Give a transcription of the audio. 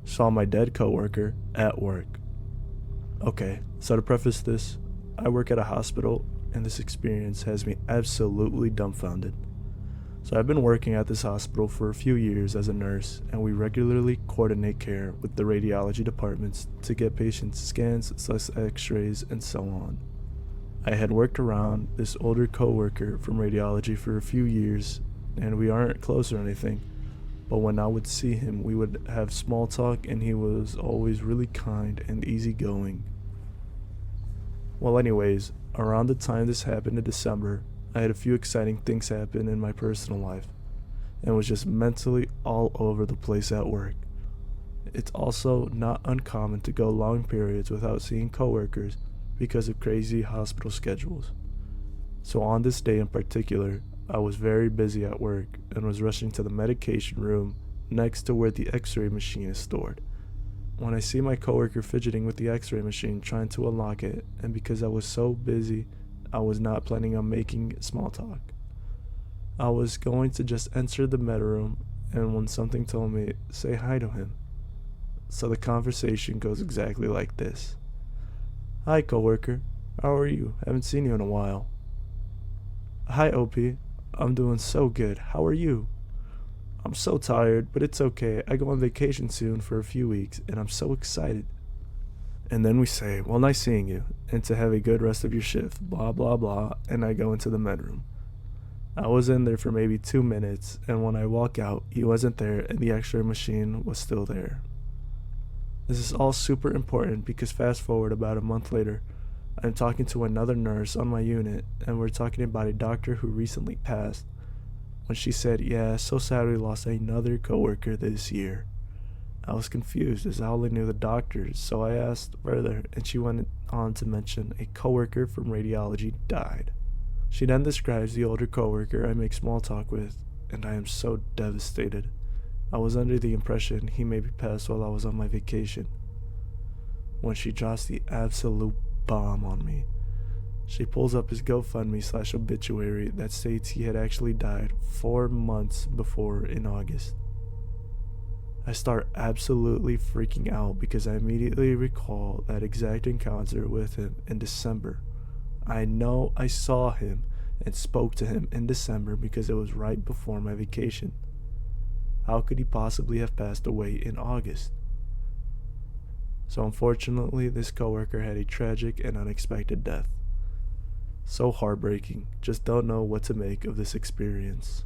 Saw my dead coworker at work. Okay, so to preface this, I work at a hospital and this experience has me absolutely dumbfounded. So I've been working at this hospital for a few years as a nurse, and we regularly coordinate care with the radiology departments to get patients scans, such as x-rays, and so on. I had worked around this older coworker from radiology for a few years, and we aren't close or anything, but when I would see him, we would have small talk, and he was always really kind and easygoing. Well, anyways, around the time this happened in December, I had a few exciting things happen in my personal life and was just mentally all over the place at work. It's also not uncommon to go long periods without seeing coworkers because of crazy hospital schedules. So on this day in particular, I was very busy at work and was rushing to the medication room next to where the x-ray machine is stored. When I see my coworker fidgeting with the x-ray machine trying to unlock it, and because I was so busy, I was not planning on making small talk. I was going to just enter the med room, and when something told me, say hi to him. So the conversation goes exactly like this. Hi coworker, how are you? Haven't seen you in a while. Hi OP, I'm doing so good, how are you? I'm so tired, but it's okay, I go on vacation soon for a few weeks, and I'm so excited. And then we say, well, nice seeing you, and to have a good rest of your shift, blah blah blah, and I go into the med room. I was in there for maybe 2 minutes, and when I walk out, he wasn't there and the x-ray machine was still there. This is all super important because fast forward about a month later, I'm talking to another nurse on my unit, and we're talking about a doctor who recently passed, when she said, yeah, so sad we lost another coworker this year. I was confused as I only knew the doctors, so I asked further, and she went on to mention a coworker from radiology died. She then describes the older coworker I make small talk with, and I am so devastated. I was under the impression he maybe passed while I was on my vacation. When she drops the absolute bomb on me, she pulls up his GoFundMe/obituary that states he had actually died 4 months before in August. I start absolutely freaking out because I immediately recall that exact encounter with him in December. I know I saw him and spoke to him in December because it was right before my vacation. How could he possibly have passed away in August? So unfortunately, this coworker had a tragic and unexpected death. So heartbreaking, just don't know what to make of this experience.